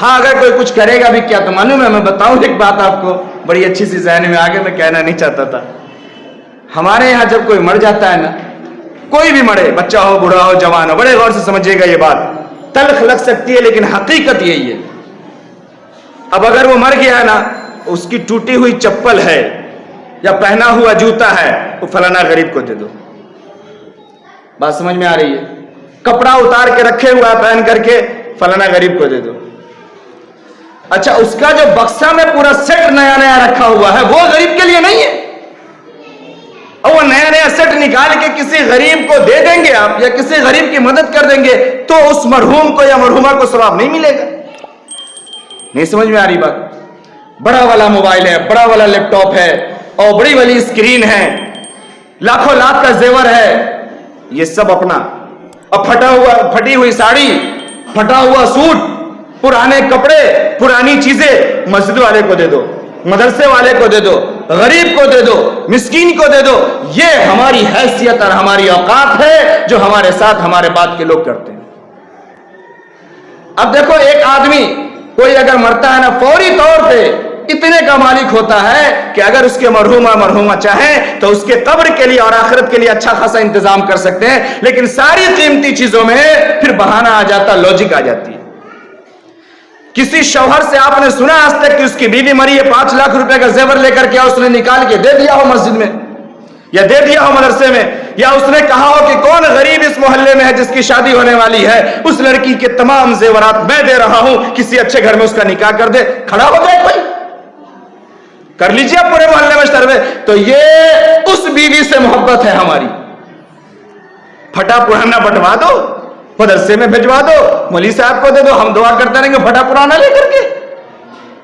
ہاں اگر کوئی کچھ کرے گا بھی کیا تو معلوم ہے، میں بتاؤں ایک بات آپ کو بڑی اچھی سی ذہن میں آگے میں کہنا نہیں چاہتا تھا. ہمارے یہاں جب کوئی مر جاتا ہے نا، کوئی بھی مرے، بچہ ہو بوڑھا ہو جوان ہو، بڑے غور سے سمجھیے گا، یہ بات تلخ لگ سکتی ہے لیکن حقیقت یہی ہے. اب اگر وہ مر گیا ہے نا، اس کی ٹوٹی ہوئی چپل ہے یا پہنا ہوا جوتا ہے، وہ فلانا غریب کو دے دو. بات سمجھ میں آ رہی ہے؟ کپڑا اتار کے رکھے ہوا ہے پہن کر کے، فلانا غریب کو دے دو. اچھا اس کا جو بکسا میں پورا سیٹ نیا نیا رکھا ہوا ہے وہ غریب کے لیے نہیں ہے، اور وہ نیا نیا سیٹ نکال کے کسی غریب کو دے دیں گے آپ، یا کسی غریب کی مدد کر دیں گے تو اس مرحوم کو یا مرحومہ کو ثواب نہیں ملے گا. نہیں سمجھ میں آ رہی بات؟ بڑا والا موبائل ہے، بڑا والا لیپ ٹاپ ہے، اور بڑی والی اسکرین ہے، لاکھوں لاکھ کا زیور ہے، یہ سب اپنا. اور پھٹی ہوئی ساڑی، پھٹا ہوا سوٹ، پرانے کپڑے، پرانی چیزیں مسجد والے کو دے دو، مدرسے والے کو دے دو، غریب کو دے دو، مسکین کو دے دو. یہ ہماری حیثیت اور ہماری اوقات ہے جو ہمارے ساتھ ہمارے بعد کے لوگ کرتے ہیں. اب دیکھو ایک آدمی کوئی اگر مرتا ہے نا، فوری طور پہ اتنے کا مالک ہوتا ہے کہ اگر اس کے مرحومہ چاہیں تو اس کے قبر کے لیے اور آخرت کے لیے اچھا خاصا انتظام کر سکتے ہیں. لیکن ساری قیمتی چیزوں میں پھر بہانہ آ جاتا، لوجک آ جاتی ہے. کسی شوہر سے آپ نے سنا آج تک کہ اس کی بیوی مری ہے، 5 لاکھ روپے کا زیور لے کر کے اس نے نکال کے دے دیا ہو مسجد میں، یا دے دیا ہو مدرسے میں، یا اس نے کہا ہو کہ کون غریب اس محلے میں ہے جس کی شادی ہونے والی ہے، اس لڑکی کے تمام زیورات میں دے رہا ہوں، کسی اچھے گھر میں اس کا نکاح کر دے. کھڑا ہو جائے کوئی، کر لیجیے آپ پورے محلے میں سروے. تو یہ اس بیوی سے محبت ہے ہماری. پھٹا پرانا بٹوا دو، مدرسے میں بھجوا دو، مولوی صاحب کو دے دو، ہم دعا کرتے رہیں گے پھٹا پرانا لے کر کے،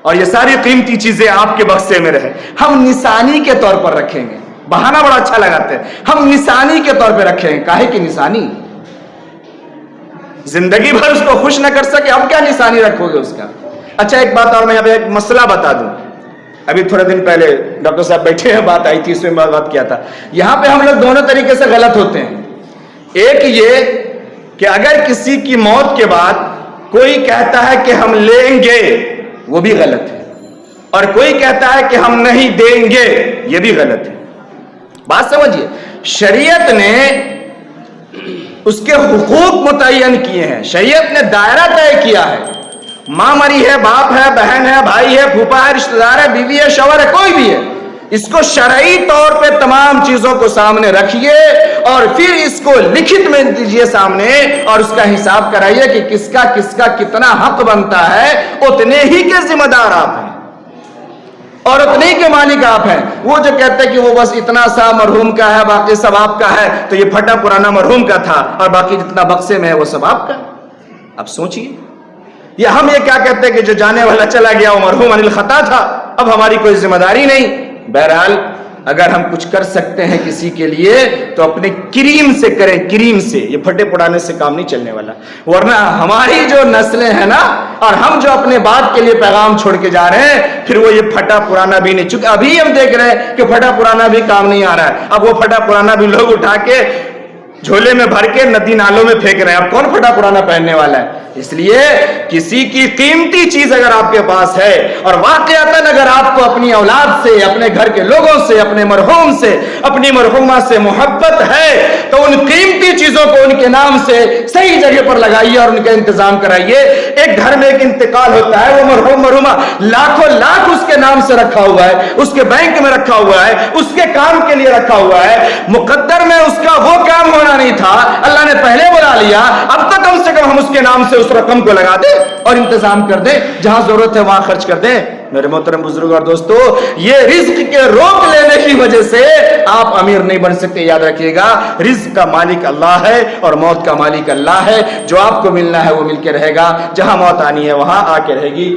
اور یہ ساری قیمتی چیزیں آپ کے بکسے میں رہے. ہم نشانی کے طور پر رکھیں گے، بہانہ بڑا اچھا لگاتے ہیں، ہم نشانی کے طور پہ رکھیں گے. کاہے کی نشانی؟ زندگی بھر اس کو خوش نہ کر سکے، اب کیا نشانی رکھو گے اس کا؟ اچھا ایک بات اور میں یہاں پہ ایک مسئلہ بتا دوں. ابھی تھوڑے دن پہلے ڈاکٹر صاحب بیٹھے ہیں، بات آئی تھی، اس میں بات کیا تھا. یہاں پہ ہم لوگ دونوں طریقے سے غلط ہوتے ہیں. ایک یہ کہ اگر کسی کی موت کے بعد کوئی کہتا ہے کہ ہم لیں گے، وہ بھی غلط ہے، اور کوئی کہتا ہے کہ ہم نہیں دیں گے، یہ بھی غلط ہے. بات سمجھیے، شریعت نے اس کے حقوق متعین کیے ہیں، شریعت نے دائرہ طے کیا ہے. ماں مری ہے، باپ ہے، بہن ہے، بھائی ہے، پھوپھا ہے، رشتہ دار ہے، بیوی ہے، شوہر ہے، کوئی بھی ہے، اس کو شرعی طور پہ تمام چیزوں کو سامنے رکھیے اور پھر اس کو لکھت میں دیجیے سامنے، اور اس کا حساب کرائیے کہ کس کا کتنا حق بنتا ہے. اتنے ہی کے ذمہ دار آپ ہیں اور اتنے ہی کے مالک آپ ہیں. وہ جو کہتے ہیں کہ وہ بس اتنا سا مرحوم کا ہے، باقی سب آپ کا ہے، تو یہ پھٹا پرانا مرحوم کا تھا اور باقی جتنا بکسے میں ہے وہ سب آپ کا. اب سوچیے، یا ہم یہ کیا کہتے ہیں کہ جو جانے والا چلا گیا وہ مرحوم عن الخطا تھا، اب ہماری کوئی ذمہ داری نہیں. بہرحال اگر ہم کچھ کر سکتے ہیں کسی کے لیے تو اپنے کریم سے کریں، کریم سے. یہ پھٹے پڑانے سے کام نہیں چلنے والا، ورنہ ہماری جو نسلیں ہیں نا، اور ہم جو اپنے بات کے لیے پیغام چھوڑ کے جا رہے ہیں، پھر وہ یہ پھٹا پرانا بھی نہیں. چونکہ ابھی ہم دیکھ رہے ہیں کہ پھٹا پرانا بھی کام نہیں آ رہا ہے. اب وہ پھٹا پرانا بھی لوگ اٹھا کے جھولے میں بھر کے ندی نالوں میں پھینک رہے ہیں. اب کون پھٹا پرانا پہننے والا ہے؟ اس لیے کسی کی قیمتی چیز اگر آپ کے پاس ہے اور واقعتاً اگر آپ کو اپنی اولاد سے، اپنے گھر کے لوگوں سے، اپنے مرحوم سے، اپنی مرحومہ سے محبت ہے تو ان قیمتی چیزوں کو ان کے نام سے صحیح جگہ پر لگائیے اور ان کا انتظام کرائیے. ایک گھر میں ایک انتقال ہوتا ہے، وہ مرحوم مرحومہ لاکھوں لاکھ اس کے نام سے رکھا ہوا ہے، اس کے بینک میں رکھا ہوا ہے، اس کے کام کے لیے رکھا ہوا ہے. مقدر میں اس کا وہ کام ہونا نہیں تھا، اللہ نے پہلے بلا لیا. اب تک کم سے کم ہم اس کے نام سے اس رقم کو لگا دیں اور انتظام کر دیں، جہاں ضرورت ہے وہاں خرچ کر دیں. میرے محترم بزرگ اور دوستو، یہ رزق کے روک لینے کی وجہ سے آپ امیر نہیں بن سکتے. یاد رکھیے گا، رزق کا مالک اللہ ہے اور موت کا مالک اللہ ہے. جو آپ کو ملنا ہے وہ مل کے رہے گا، جہاں موت آنی ہے وہاں آ کے رہے گی.